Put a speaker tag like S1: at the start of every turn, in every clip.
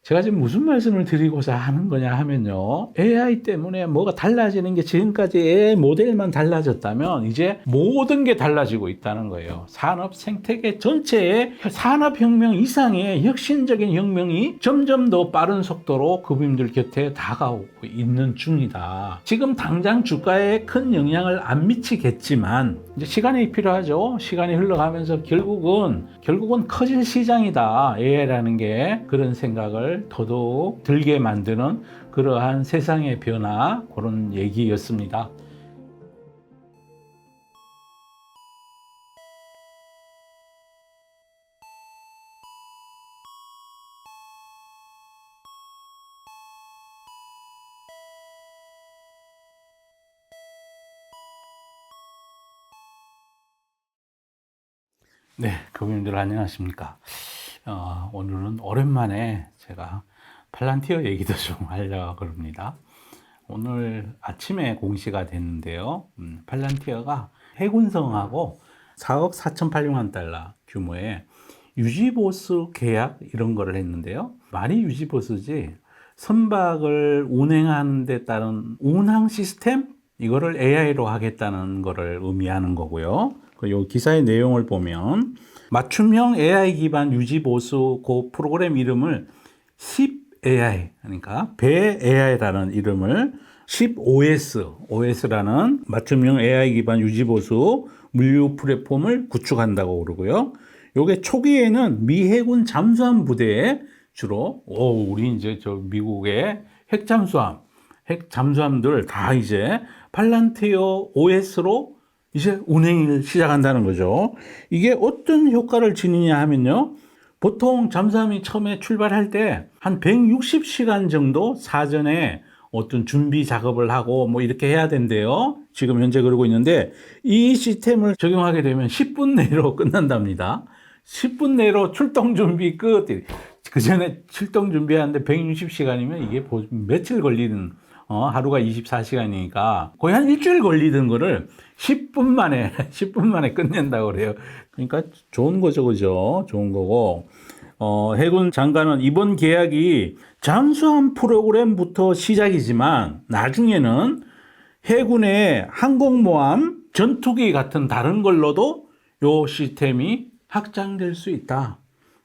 S1: 제가 지금 무슨 말씀을 드리고자 하는 거냐 하면요. AI 때문에 뭐가 달라지는 게 지금까지 AI 모델만 달라졌다면 이제 모든 게 달라지고 있다는 거예요. 산업 생태계 전체의 산업혁명 이상의 혁신적인 혁명이 점점 더 빠른 속도로 그분들 곁에 다가오고 있는 중이다. 지금 당장 주가에 큰 영향을 안 미치겠지만 이제 시간이 필요하죠. 시간이 흘러가면서 결국은 커질 시장이다. AI라는 게 그런 생각을 더더욱 들게 만드는 그러한 세상의 변화, 그런 얘기였습니다. 네, 교수님들 안녕하십니까. 오늘은 오랜만에 제가 팔란티어 얘기도 좀 하려고 합니다. 오늘 아침에 공시가 됐는데요. 팔란티어가 해군성하고 4억 4,800만 달러 규모의 유지보수 계약 이런 거를 했는데요. 말이 유지보수지 선박을 운행하는 데 따른 운항 시스템 이거를 AI로 하겠다는 거를 의미하는 거고요. 이 기사의 내용을 보면 맞춤형 AI 기반 유지보수 그 프로그램 이름을 ShipAI, 그러니까 배 AI라는 이름을 ShipOS라는 맞춤형 AI 기반 유지보수 물류 플랫폼을 구축한다고 그러고요. 요게 초기에는 미 해군 잠수함 부대에 주로 우리 이제 저 미국의 핵 잠수함들 다 이제 팔란티어 OS로 이제 운행을 시작한다는 거죠. 이게 어떤 효과를 지니냐 하면요. 보통 잠수함이 처음에 출발할 때 한 160시간 정도 사전에 어떤 준비 작업을 하고 뭐 이렇게 해야 된대요. 지금 현재 그러고 있는데 이 시스템을 적용하게 되면 10분 내로 끝난답니다. 10분 내로 출동 준비 끝. 그 전에 출동 준비하는데 160시간이면 이게 며칠 걸리는 하루가 24시간이니까 거의 한 일주일 걸리던 거를 10분 만에 끝낸다고 그래요. 그러니까 좋은 거죠, 그죠? 좋은 거고. 해군 장관은 이번 계약이 잠수함 프로그램부터 시작이지만 나중에는 해군의 항공모함, 전투기 같은 다른 걸로도 요 시스템이 확장될 수 있다.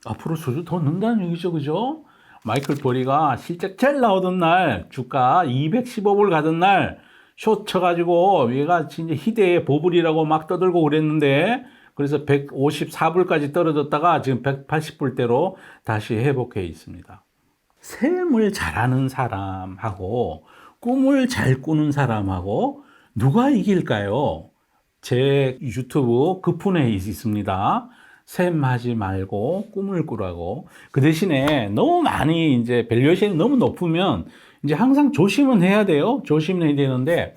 S1: 앞으로 수주 더 는다는 얘기죠, 그죠? 마이클 버리가 실제 제일 나오던 날 주가 215불 가던 날 숏 쳐가지고 얘가 진짜 희대의 보불이라고 막 떠들고 그랬는데 그래서 154불까지 떨어졌다가 지금 180불대로 다시 회복해 있습니다. 셈을 잘하는 사람하고 꿈을 잘 꾸는 사람하고 누가 이길까요? 제 유튜브 급훈에 있습니다. 셈하지 말고 꿈을 꾸라고. 그 대신에 너무 많이 이제 밸류에이션이 너무 높으면 이제 항상 조심은 해야 돼요. 조심은 해야 되는데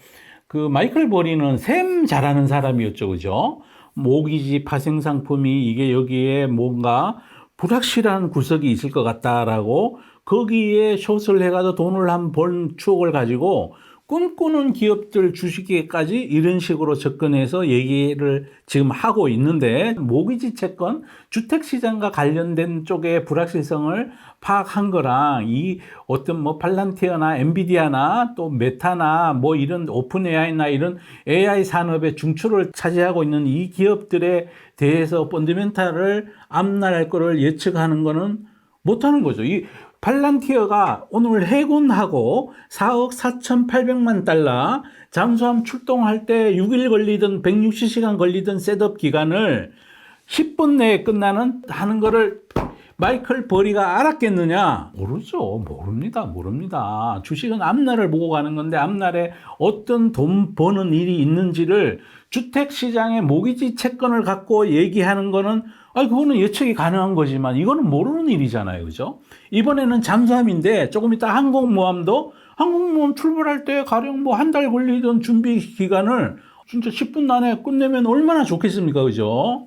S1: 그 마이클 버리는 셈 잘하는 사람이었죠. 그죠? 모기지 파생 상품이 이게 여기에 뭔가 불확실한 구석이 있을 것 같다라고 거기에 숏을 해가지고 돈을 한 번 추억을 가지고 꿈꾸는 기업들 주식에까지 이런 식으로 접근해서 얘기를 지금 하고 있는데 모기지 채권, 주택시장과 관련된 쪽의 불확실성을 파악한 거랑 이 어떤 뭐 팔란티어나 엔비디아나 또 메타나 뭐 이런 오픈 AI나 이런 AI 산업의 중추를 차지하고 있는 이 기업들에 대해서 펀더멘탈을 앞날할 거를 예측하는 거는 못하는 거죠. 이 팔란티어가 오늘 해군하고 4억 4,800만 달러 잠수함 출동할 때 6일 걸리든 160시간 걸리든 셋업 기간을 10분 내에 끝나는 하는 거를 마이클 버리가 알았겠느냐? 모르죠. 모릅니다. 주식은 앞날을 보고 가는 건데 앞날에 어떤 돈 버는 일이 있는지를 주택시장의 모기지 채권을 갖고 얘기하는 거는 그거는 예측이 가능한 거지만 이거는 모르는 일이잖아요. 그죠? 이번에는 잠수함인데 조금 이따 항공모함 출발할 때 가령 뭐 한 달 걸리던 준비 기간을 진짜 10분 안에 끝내면 얼마나 좋겠습니까? 그죠?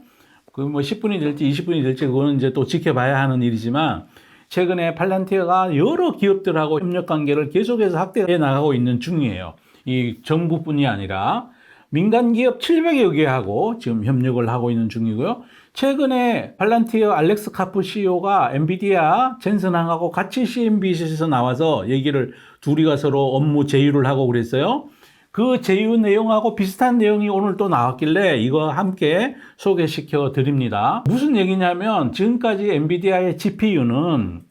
S1: 그 뭐 10분이 될지 20분이 될지 그거는 이제 또 지켜봐야 하는 일이지만 최근에 팔란티어가 여러 기업들하고 협력 관계를 계속해서 확대해 나가고 있는 중이에요. 이 정부뿐이 아니라 민간 기업 700여 개하고 지금 협력을 하고 있는 중이고요. 최근에 팔란티어 알렉스 카프 CEO가 엔비디아 젠슨항하고 같이 CNBC에서 나와서 얘기를 둘이가 서로 업무 제휴를 하고 그랬어요. 그 제휴 내용하고 비슷한 내용이 오늘 또 나왔길래 이거 함께 소개시켜 드립니다. 무슨 얘기냐면 지금까지 엔비디아의 GPU는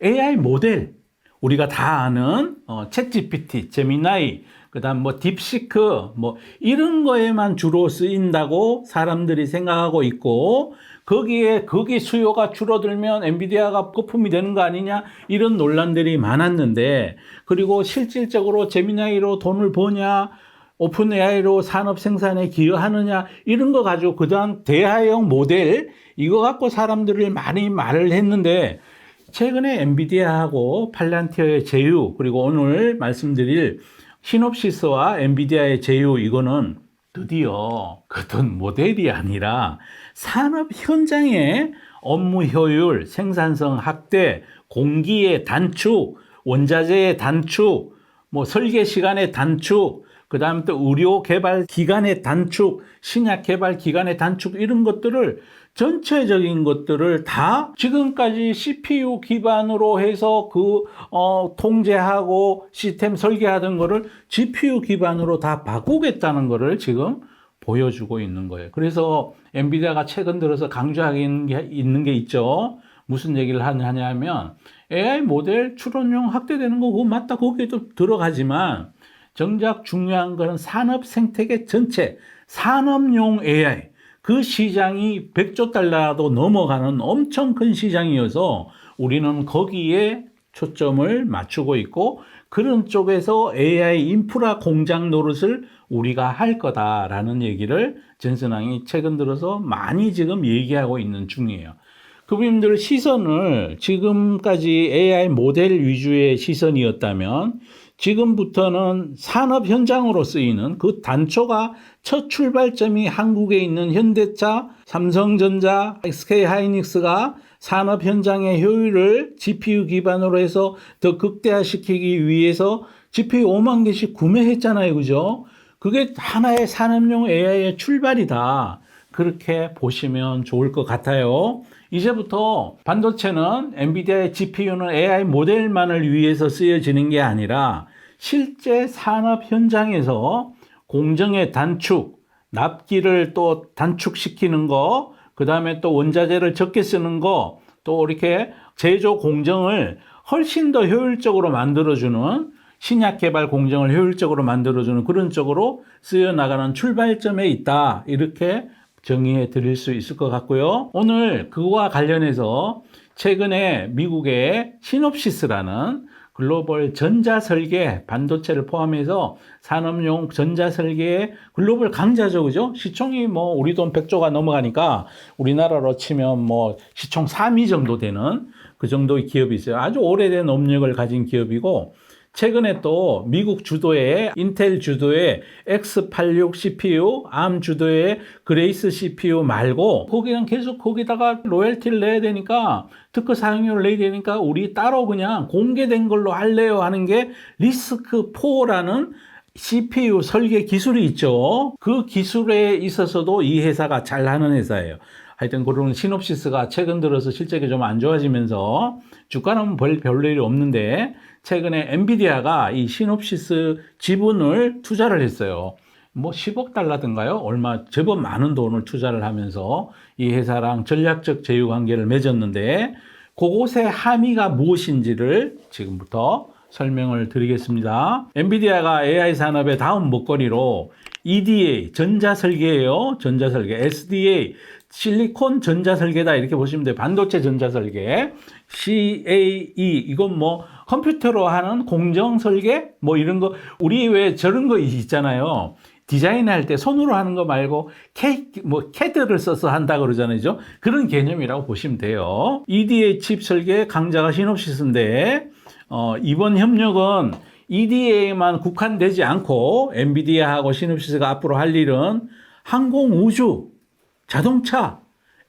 S1: AI 모델, 우리가 다 아는 챗GPT, 제미나이, 그다음 뭐 딥시크 뭐 이런 거에만 주로 쓰인다고 사람들이 생각하고 있고, 거기 수요가 줄어들면 엔비디아가 거품이 되는 거 아니냐 이런 논란들이 많았는데, 그리고 실질적으로 제미나이로 돈을 버냐, 오픈 AI로 산업 생산에 기여하느냐 이런 거 가지고 그다음 대화형 모델 이거 갖고 사람들이 많이 말을 했는데, 최근에 엔비디아하고 팔란티어의 제휴, 그리고 오늘 말씀드릴 시놉시스와 엔비디아의 제휴, 이거는 드디어 어떤 모델이 아니라 산업 현장의 업무 효율, 생산성 확대, 공기의 단축, 원자재의 단축, 뭐 설계 시간의 단축, 그 다음에 또 의료 개발 기간의 단축, 신약 개발 기간의 단축, 이런 것들을 전체적인 것들을 다 지금까지 CPU 기반으로 해서 통제하고 시스템 설계하던 거를 GPU 기반으로 다 바꾸겠다는 거를 지금 보여주고 있는 거예요. 그래서 엔비디아가 최근 들어서 강조하는 게 있는 게 있죠. 무슨 얘기를 하냐면 AI 모델 추론용 확대되는 거 그거 맞다. 거기에도 들어가지만 정작 중요한 거는 산업 생태계 전체, 산업용 AI, 그 시장이 100조 달러도 넘어가는 엄청 큰 시장이어서 우리는 거기에 초점을 맞추고 있고, 그런 쪽에서 AI 인프라 공장 노릇을 우리가 할 거다라는 얘기를 젠슨항이 최근 들어서 많이 지금 얘기하고 있는 중이에요. 그분들 시선을 지금까지 AI 모델 위주의 시선이었다면 지금부터는 산업 현장으로 쓰이는 그 단초가 첫 출발점이 한국에 있는 현대차, 삼성전자, SK하이닉스가 산업 현장의 효율을 GPU 기반으로 해서 더 극대화시키기 위해서 GPU 5만 개씩 구매했잖아요. 그죠? 그게 하나의 산업용 AI의 출발이다. 그렇게 보시면 좋을 것 같아요. 이제부터 반도체는 엔비디아의 GPU는 AI 모델만을 위해서 쓰여지는 게 아니라 실제 산업 현장에서 공정의 단축, 납기를 또 단축시키는 거, 그 다음에 또 원자재를 적게 쓰는 거, 또 이렇게 제조 공정을 훨씬 더 효율적으로 만들어주는, 신약 개발 공정을 효율적으로 만들어주는 그런 쪽으로 쓰여나가는 출발점에 있다. 이렇게 정의해 드릴 수 있을 것 같고요. 오늘 그거와 관련해서 최근에 미국의 시놉시스라는 글로벌 전자설계, 반도체를 포함해서 산업용 전자설계의 글로벌 강자죠. 그죠? 시총이 뭐 우리 돈 100조가 넘어가니까 우리나라로 치면 뭐 시총 3위 정도 되는 그 정도의 기업이 있어요. 아주 오래된 업력을 가진 기업이고, 최근에 또 미국 주도의 인텔 주도의 X86 CPU, ARM 주도의 그레이스 CPU 말고 거기는 계속 거기다가 로열티를 내야 되니까, 특허 사용료를 내야 되니까 우리 따로 그냥 공개된 걸로 할래요 하는 게 리스크4라는 CPU 설계 기술이 있죠. 그 기술에 있어서도 이 회사가 잘하는 회사예요. 하여튼 그런 시놉시스가 최근 들어서 실적이 좀 안 좋아지면서 주가는 별로 일이 없는데, 최근에 엔비디아가 이 시놉시스 지분을 투자를 했어요. 뭐 10억 달러든가요? 얼마 제법 많은 돈을 투자를 하면서 이 회사랑 전략적 제휴 관계를 맺었는데, 그곳의 함의가 무엇인지를 지금부터 설명을 드리겠습니다. 엔비디아가 AI 산업의 다음 먹거리로 EDA, 전자설계예요. 전자설계. SDA, 실리콘 전자설계다 이렇게 보시면 돼요. 반도체 전자설계. CAE, 이건 뭐 컴퓨터로 하는 공정설계? 뭐 이런 거, 우리 왜 저런 거 있잖아요. 디자인할 때 손으로 하는 거 말고 CAD를 써서 한다 그러잖아요. 그런 개념이라고 보시면 돼요. EDA 칩 설계 강자가 시놉시스인데, 이번 협력은 EDA에만 국한되지 않고 엔비디아하고 시놉시스가 앞으로 할 일은 항공 우주, 자동차,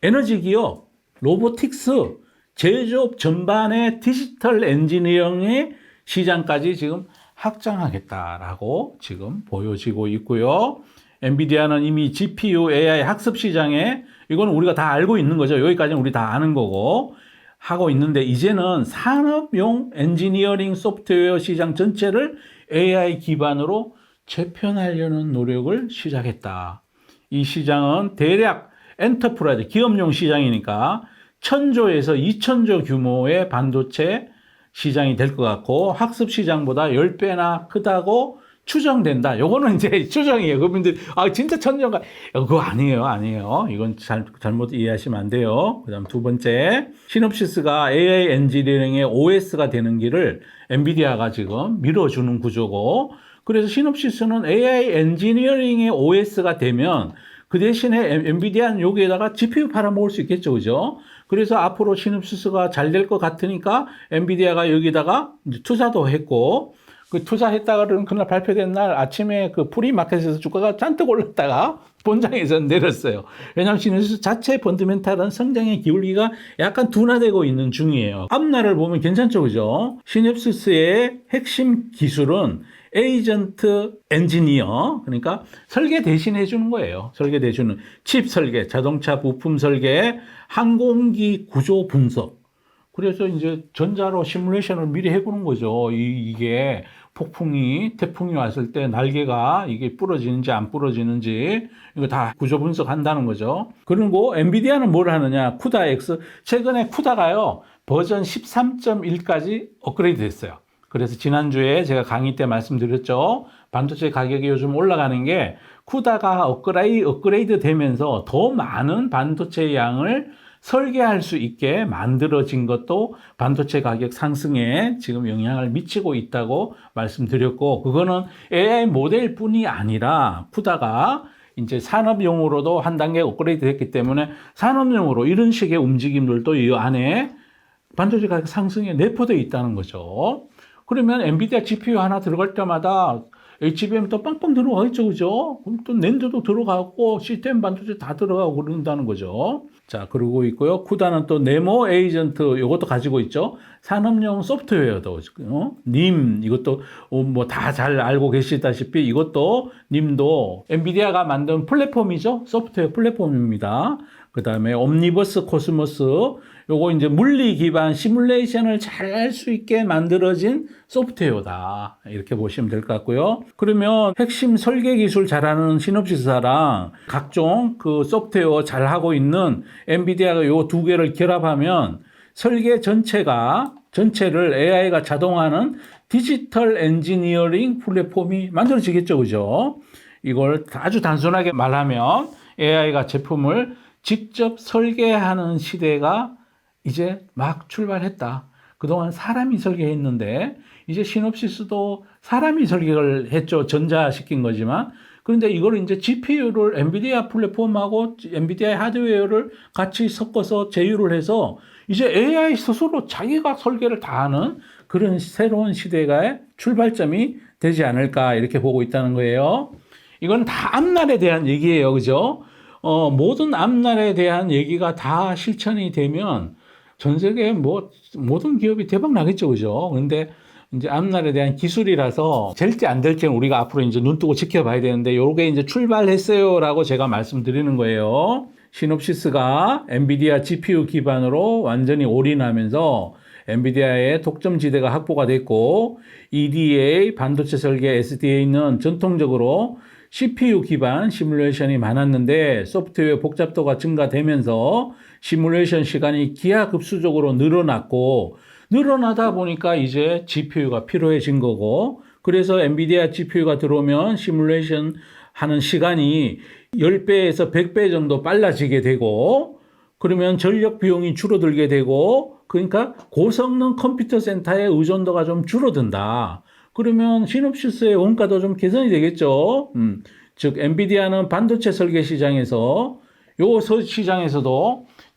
S1: 에너지 기업, 로보틱스, 제조업 전반의 디지털 엔지니어링의 시장까지 지금 확장하겠다라고 지금 보여지고 있고요. 엔비디아는 이미 GPU AI 학습 시장에 이거는 우리가 다 알고 있는 거죠. 여기까지는 우리 다 아는 거고 하고 있는데 이제는 산업용 엔지니어링 소프트웨어 시장 전체를 AI 기반으로 재편하려는 노력을 시작했다. 이 시장은 대략 엔터프라이즈 기업용 시장이니까 1000조에서 2000조 규모의 반도체 시장이 될 것 같고 학습 시장보다 10배나 크다고 추정된다. 요거는 이제 추정이에요. 그분들 진짜 천정가 그거 아니에요. 이건 잘못 이해하시면 안 돼요. 그다음 두 번째, 시놉시스가 AI 엔지니어링의 OS가 되는 길을 엔비디아가 지금 밀어주는 구조고, 그래서 시놉시스는 AI 엔지니어링의 OS가 되면 그 대신에 엔비디아는 여기에다가 GPU 팔아먹을 수 있겠죠, 그죠? 그래서 앞으로 시놉시스가 잘 될 것 같으니까 엔비디아가 여기다가 이제 투자도 했고, 그 투자했다가 그날 발표된 날 아침에 그 프리마켓에서 주가가 잔뜩 올랐다가 본장에서 내렸어요. 왜냐하면 시놉시스 자체 펀더멘탈은 성장의 기울기가 약간 둔화되고 있는 중이에요. 앞날을 보면 괜찮죠, 그죠? 시놉시스의 핵심 기술은 에이전트 엔지니어, 그러니까 설계 대신 해주는 거예요. 설계 대신은 칩 설계, 자동차 부품 설계, 항공기 구조 분석. 그래서 이제 전자로 시뮬레이션을 미리 해보는 거죠. 이게 태풍이 왔을 때 날개가 이게 부러지는지 안 부러지는지 이거 다 구조 분석한다는 거죠. 그리고 엔비디아는 뭘 하느냐? 쿠다 X. 최근에 쿠다가요, 버전 13.1까지 업그레이드 됐어요. 그래서 지난주에 제가 강의 때 말씀드렸죠. 반도체 가격이 요즘 올라가는 게 쿠다가 업그레이드 되면서 더 많은 반도체 양을 설계할 수 있게 만들어진 것도 반도체 가격 상승에 지금 영향을 미치고 있다고 말씀드렸고, 그거는 AI 모델뿐이 아니라 쿠다가 이제 산업용으로도 한 단계 업그레이드 됐기 때문에 산업용으로 이런 식의 움직임들도 이 안에 반도체 가격 상승에 내포되어 있다는 거죠. 그러면 엔비디아 GPU 하나 들어갈 때마다 HBM 또 빵빵 들어가겠죠, 그죠? 그럼 또 낸드도 들어가고 시스템 반도체 다 들어가고 그런다는 거죠. 자, 그러고 있고요. 쿠다는 또 네모 에이전트 이것도 가지고 있죠. 산업용 소프트웨어도 님 이것도 뭐 다 잘 알고 계시다시피 이것도 님도 엔비디아가 만든 플랫폼이죠. 소프트웨어 플랫폼입니다. 그 다음에 옴니버스 코스모스 요거 이제 물리 기반 시뮬레이션을 잘 할 수 있게 만들어진 소프트웨어다. 이렇게 보시면 될 것 같고요. 그러면 핵심 설계 기술 잘하는 시놉시스랑 각종 그 소프트웨어 잘하고 있는 엔비디아가 요 두 개를 결합하면 설계 전체를 AI가 자동화하는 디지털 엔지니어링 플랫폼이 만들어지겠죠, 그죠? 이걸 아주 단순하게 말하면 AI가 제품을 직접 설계하는 시대가 이제 막 출발했다. 그동안 사람이 설계했는데 이제 시놉시스도 사람이 설계를 했죠. 전자시킨 거지만. 그런데 이걸 이제 GPU를 엔비디아 플랫폼하고 엔비디아 하드웨어를 같이 섞어서 제휴를 해서 이제 AI 스스로 자기가 설계를 다 하는 그런 새로운 시대가 출발점이 되지 않을까 이렇게 보고 있다는 거예요. 이건 다 앞날에 대한 얘기예요. 그죠? 모든 앞날에 대한 얘기가 다 실천이 되면 전 세계 모든 기업이 대박 나겠죠. 그죠? 근데 이제 앞날에 대한 기술이라서 될지 안 될지는 우리가 앞으로 이제 눈 뜨고 지켜봐야 되는데 요게 이제 출발했어요라고 제가 말씀드리는 거예요. 시놉시스가 엔비디아 GPU 기반으로 완전히 올인하면서 엔비디아의 독점지대가 확보가 됐고 EDA, 반도체 설계, SDA는 전통적으로 CPU 기반 시뮬레이션이 많았는데 소프트웨어 복잡도가 증가되면서 시뮬레이션 시간이 기하급수적으로 늘어나다 보니까 이제 GPU가 필요해진 거고, 그래서 엔비디아 GPU가 들어오면 시뮬레이션 하는 시간이 10배에서 100배 정도 빨라지게 되고, 그러면 전력 비용이 줄어들게 되고, 그러니까 고성능 컴퓨터 센터의 의존도가 좀 줄어든다. 그러면 시놉시스의 원가도 좀 개선이 되겠죠. 즉 엔비디아는 반도체 설계 시장에서도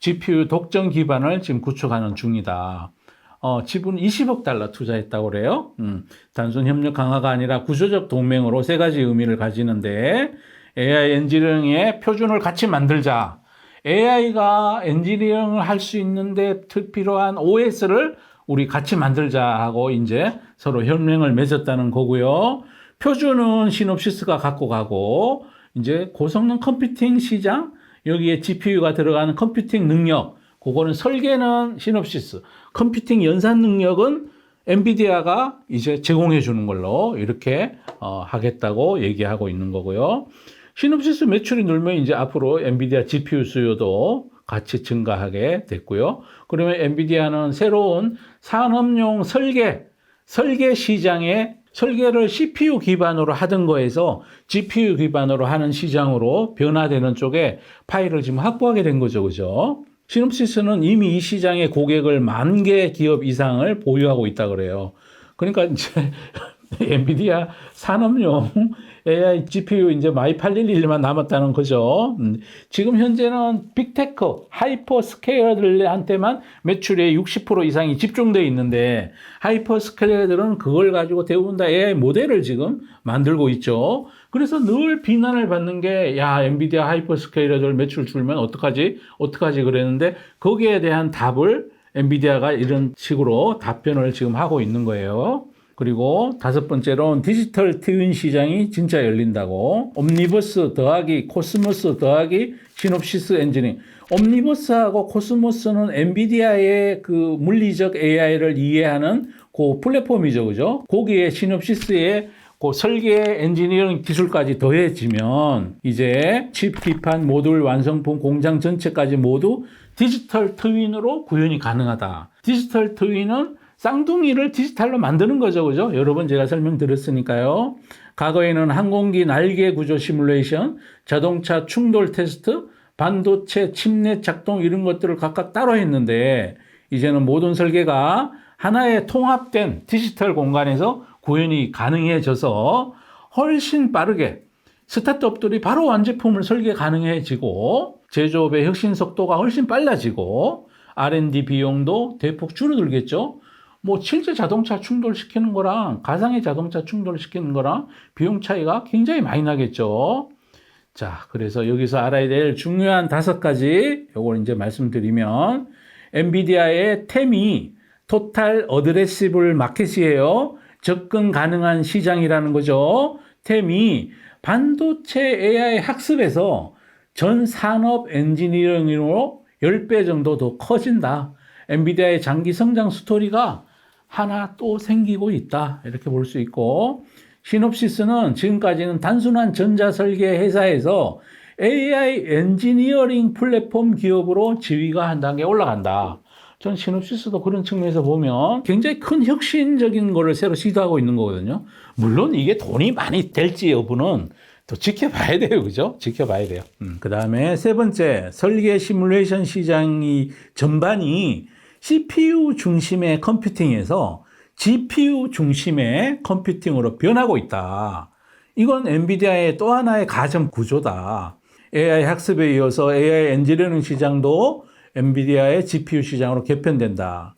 S1: GPU 독점 기반을 지금 구축하는 중이다. 지분 20억 달러 투자했다고 그래요. 단순 협력 강화가 아니라 구조적 동맹으로 세 가지 의미를 가지는데, AI 엔지니어링의 표준을 같이 만들자. AI가 엔지니어링을 할 수 있는데 필요한 OS를 우리 같이 만들자 하고 이제 서로 협력을 맺었다는 거고요. 표준은 시놉시스가 갖고 가고 이제 고성능 컴퓨팅 시장, 여기에 GPU가 들어가는 컴퓨팅 능력, 그거는 설계는 시놉시스, 컴퓨팅 연산 능력은 엔비디아가 이제 제공해 주는 걸로 이렇게 하겠다고 얘기하고 있는 거고요. 시놉시스 매출이 늘면 이제 앞으로 엔비디아 GPU 수요도 같이 증가하게 됐고요. 그러면 엔비디아는 새로운 산업용 설계 시장에 설계를 CPU 기반으로 하던 거에서 GPU 기반으로 하는 시장으로 변화되는 쪽에 파일을 지금 확보하게 된 거죠. 그죠? 시놉시스는 이미 이 시장의 고객을 10,000개 기업 이상을 보유하고 있다 그래요. 그러니까 이제 엔비디아 산업용 AI GPU 이제 많이 팔릴 일만 남았다는 거죠. 지금 현재는 빅테크, 하이퍼스케일러들한테만 매출의 60% 이상이 집중되어 있는데 하이퍼스케일러들은 그걸 가지고 대부분 다 AI 모델을 지금 만들고 있죠. 그래서 늘 비난을 받는 게 야, 엔비디아 하이퍼스케일러들 매출 줄면 어떡하지 그랬는데 거기에 대한 답을 엔비디아가 이런 식으로 답변을 지금 하고 있는 거예요. 그리고 5번째로는 디지털 트윈 시장이 진짜 열린다고. 옴니버스 더하기 코스모스 더하기 시놉시스 엔지니어링. 옴니버스하고 코스모스는 엔비디아의 그 물리적 AI를 이해하는 그 플랫폼이죠. 그죠? 거기에 시놉시스의 그 설계 엔지니어링 기술까지 더해지면 이제 칩 기판 모듈 완성품 공장 전체까지 모두 디지털 트윈으로 구현이 가능하다. 디지털 트윈은 쌍둥이를 디지털로 만드는 거죠. 그죠? 여러 번 제가 설명드렸으니까요. 과거에는 항공기 날개 구조 시뮬레이션, 자동차 충돌 테스트, 반도체 칩넷 작동 이런 것들을 각각 따로 했는데 이제는 모든 설계가 하나의 통합된 디지털 공간에서 구현이 가능해져서 훨씬 빠르게 스타트업들이 바로 완제품을 설계 가능해지고 제조업의 혁신 속도가 훨씬 빨라지고 R&D 비용도 대폭 줄어들겠죠. 뭐 실제 자동차 충돌시키는 거랑 가상의 자동차 충돌시키는 거랑 비용 차이가 굉장히 많이 나겠죠. 자, 그래서 여기서 알아야 될 중요한 5가지 요걸 이제 말씀드리면 엔비디아의 템이 토탈 어드레시블 마켓이에요. 접근 가능한 시장이라는 거죠. 템이 반도체 AI 학습에서 전 산업 엔지니어링으로 10배 정도 더 커진다. 엔비디아의 장기 성장 스토리가 하나 또 생기고 있다. 이렇게 볼 수 있고 시놉시스는 지금까지는 단순한 전자설계 회사에서 AI 엔지니어링 플랫폼 기업으로 지위가 한 단계 올라간다. 전 시놉시스도 그런 측면에서 보면 굉장히 큰 혁신적인 거를 새로 시도하고 있는 거거든요. 물론 이게 돈이 많이 될지 여부는 또 지켜봐야 돼요. 그죠? 지켜봐야 돼요. 그 다음에 3번째, 설계 시뮬레이션 시장이 전반이 CPU 중심의 컴퓨팅에서 GPU 중심의 컴퓨팅으로 변하고 있다. 이건 엔비디아의 또 하나의 가점 구조다. AI 학습에 이어서 AI 엔지니어링 시장도 엔비디아의 GPU 시장으로 개편된다.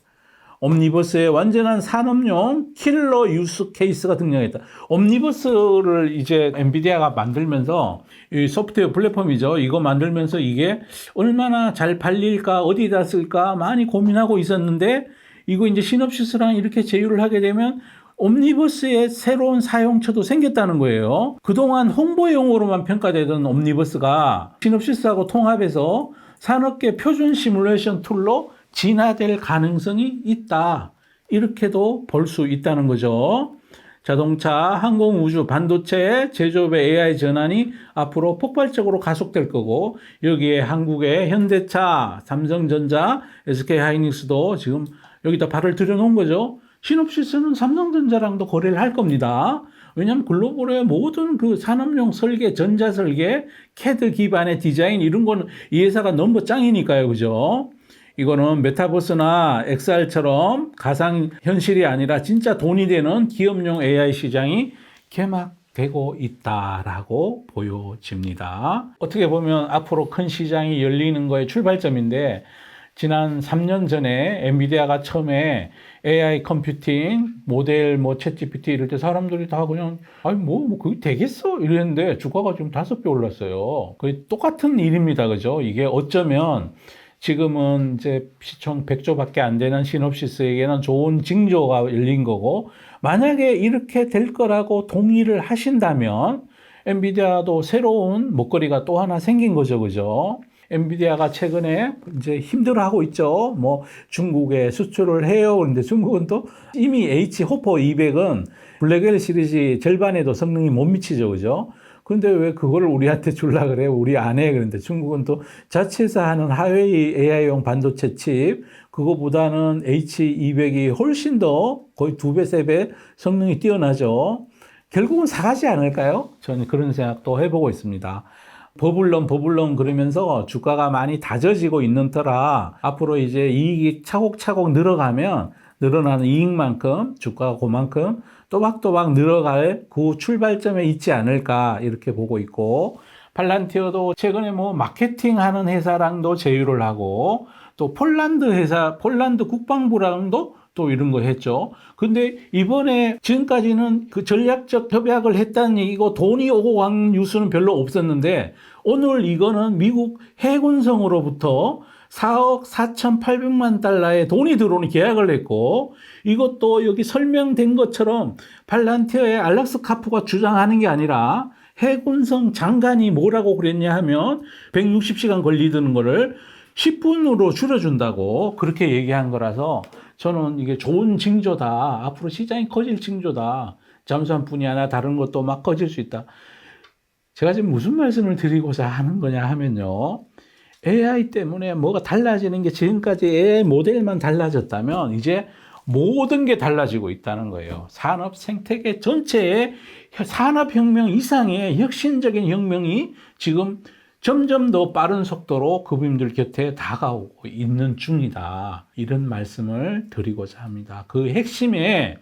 S1: 옴니버스의 완전한 산업용 킬러 유스 케이스가 등장했다. 옴니버스를 이제 엔비디아가 만들면서 이 소프트웨어 플랫폼이죠. 이거 만들면서 이게 얼마나 잘 팔릴까, 어디다 쓸까 많이 고민하고 있었는데 이거 이제 시놉시스랑 이렇게 제휴를 하게 되면 옴니버스의 새로운 사용처도 생겼다는 거예요. 그동안 홍보용으로만 평가되던 옴니버스가 시놉시스하고 통합해서 산업계 표준 시뮬레이션 툴로 진화될 가능성이 있다. 이렇게도 볼 수 있다는 거죠. 자동차, 항공, 우주, 반도체, 제조업의 AI 전환이 앞으로 폭발적으로 가속될 거고 여기에 한국의 현대차, 삼성전자, SK하이닉스도 지금 여기다 발을 들여놓은 거죠. 시놉시스는 삼성전자랑도 거래를 할 겁니다. 왜냐하면 글로벌의 모든 그 산업용 설계, 전자설계, CAD 기반의 디자인 이런 거는 이 회사가 넘버 짱이니까요. 그죠? 이거는 메타버스나 XR처럼 가상현실이 아니라 진짜 돈이 되는 기업용 AI 시장이 개막되고 있다라고 보여집니다. 어떻게 보면 앞으로 큰 시장이 열리는 거의 출발점인데 지난 3년 전에 엔비디아가 처음에 AI 컴퓨팅, 모델, 챗GPT 이럴 때 사람들이 다 그냥, 그게 되겠어? 이랬는데 주가가 지금 5배 올랐어요. 거의 똑같은 일입니다. 그죠? 이게 어쩌면 지금은 이제 시총 100조밖에 안 되는 시놉시스에게는 좋은 징조가 열린 거고, 만약에 이렇게 될 거라고 동의를 하신다면 엔비디아도 새로운 먹거리가 또 하나 생긴 거죠, 그죠? 엔비디아가 최근에 이제 힘들어하고 있죠. 뭐 중국에 수출을 해요. 그런데 중국은 또 이미 H 호퍼 200은 블랙웰 시리즈 절반에도 성능이 못 미치죠, 그죠? 근데 왜 그거를 우리한테 줄라 그래요? 우리 안 해. 그런데 중국은 또 자체에서 하는 하웨이 AI용 반도체 칩, 그거보다는 H200이 훨씬 더 거의 2배, 3배 성능이 뛰어나죠. 결국은 사가지 않을까요? 저는 그런 생각도 해보고 있습니다. 버블럼 그러면서 주가가 많이 다져지고 있는 터라 앞으로 이제 이익이 차곡차곡 늘어나는 이익만큼 주가가 그만큼 또박또박 늘어갈 그 출발점에 있지 않을까 이렇게 보고 있고, 팔란티어도 최근에 뭐 마케팅하는 회사랑도 제휴를 하고 또 폴란드 국방부랑도 또 이런 거 했죠. 근데 이번에 지금까지는 그 전략적 협약을 했다는 얘기고 돈이 오고 간 뉴스는 별로 없었는데, 오늘 이거는 미국 해군성으로부터 4억 4,800만 달러의 돈이 들어오는 계약을 했고, 이것도 여기 설명된 것처럼 팔란티어의 알락스 카프가 주장하는 게 아니라 해군성 장관이 뭐라고 그랬냐 하면 160시간 걸리는 거를 10분으로 줄여준다고 그렇게 얘기한 거라서 저는 이게 좋은 징조다. 앞으로 시장이 커질 징조다. 잠수함뿐이 아니라 다른 것도 막 커질 수 있다. 제가 지금 무슨 말씀을 드리고자 하는 거냐 하면요. AI 때문에 뭐가 달라지는 게 지금까지 AI 모델만 달라졌다면 이제 모든 게 달라지고 있다는 거예요. 산업 생태계 전체의 산업혁명 이상의 혁신적인 혁명이 지금 점점 더 빠른 속도로 그분들 곁에 다가오고 있는 중이다. 이런 말씀을 드리고자 합니다. 그 핵심에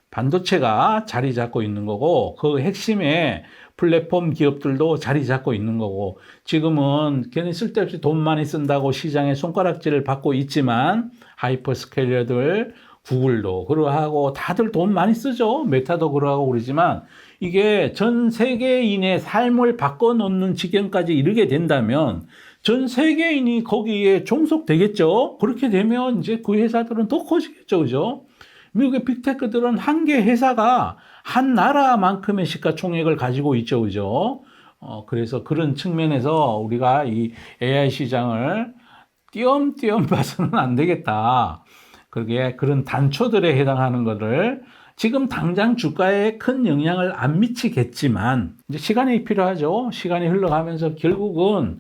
S1: 반도체가 자리 잡고 있는 거고, 그 핵심에 플랫폼 기업들도 자리 잡고 있는 거고, 지금은 괜히 쓸데없이 돈 많이 쓴다고 시장에 손가락질을 받고 있지만 하이퍼스케일러들, 구글도 그러하고 다들 돈 많이 쓰죠. 메타도 그러하고 그러지만 이게 전 세계인의 삶을 바꿔놓는 지경까지 이르게 된다면 전 세계인이 거기에 종속되겠죠. 그렇게 되면 이제 그 회사들은 더 커지겠죠. 그죠? 미국의 빅테크들은 한 개 회사가 한 나라만큼의 시가총액을 가지고 있죠. 그죠? 그래서 그런 측면에서 우리가 이 AI 시장을 띄엄띄엄 봐서는 안 되겠다. 그게 그런 단초들에 해당하는 것을 지금 당장 주가에 큰 영향을 안 미치겠지만 이제 시간이 필요하죠. 시간이 흘러가면서 결국은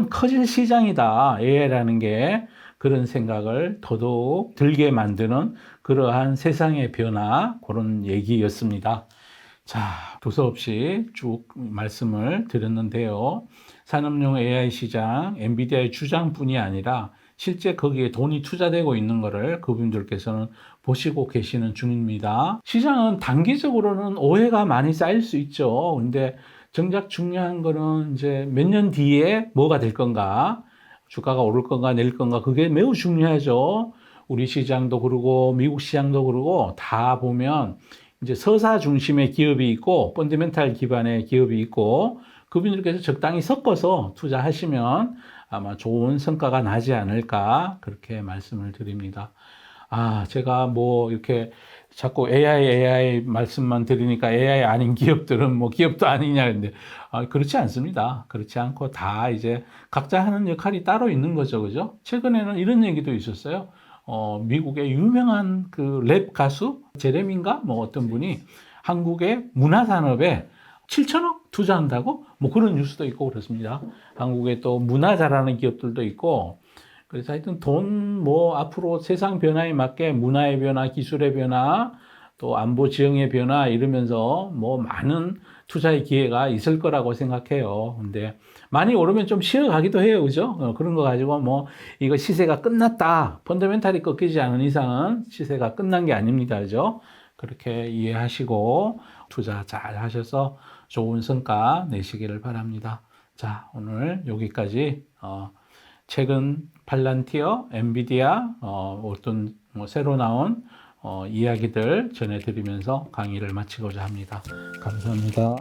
S1: 커질 시장이다. AI라는 게 그런 생각을 더더욱 들게 만드는 그러한 세상의 변화, 그런 얘기였습니다. 자, 두서없이 쭉 말씀을 드렸는데요. 산업용 AI 시장, 엔비디아의 주장뿐이 아니라 실제 거기에 돈이 투자되고 있는 것을 그분들께서는 보시고 계시는 중입니다. 시장은 단기적으로는 오해가 많이 쌓일 수 있죠. 근데 정작 중요한 거는 이제 몇 년 뒤에 뭐가 될 건가, 주가가 오를 건가 내릴 건가, 그게 매우 중요하죠. 우리 시장도 그러고 미국 시장도 그러고 다 보면 이제 서사 중심의 기업이 있고 펀더멘탈 기반의 기업이 있고, 그분들께서 적당히 섞어서 투자하시면 아마 좋은 성과가 나지 않을까 그렇게 말씀을 드립니다. 제가 뭐 이렇게 자꾸 AI 말씀만 드리니까 AI 아닌 기업들은 뭐 기업도 아니냐 근데 그렇지 않습니다. 그렇지 않고 다 이제 각자 하는 역할이 따로 있는 거죠, 그죠? 최근에는 이런 얘기도 있었어요. 미국의 유명한 그 랩 가수 제레미인가 뭐 어떤 분이 한국의 문화산업에 7천억 투자한다고? 뭐 그런 뉴스도 있고 그렇습니다. 한국에 또 문화 잘하는 기업들도 있고, 그래서 하여튼 돈 뭐 앞으로 세상 변화에 맞게 문화의 변화, 기술의 변화, 또 안보 지형의 변화 이러면서 뭐 많은 투자의 기회가 있을 거라고 생각해요. 근데 많이 오르면 좀 쉬어가기도 해요. 그죠? 그런 거 가지고 뭐 이거 시세가 끝났다. 펀더멘탈이 꺾이지 않은 이상은 시세가 끝난 게 아닙니다. 그죠? 그렇게 이해하시고 투자 잘 하셔서 좋은 성과 내시기를 바랍니다. 자, 오늘 여기까지 최근 팔란티어, 엔비디아 어떤 뭐 새로 나온 이야기들 전해드리면서 강의를 마치고자 합니다. 감사합니다.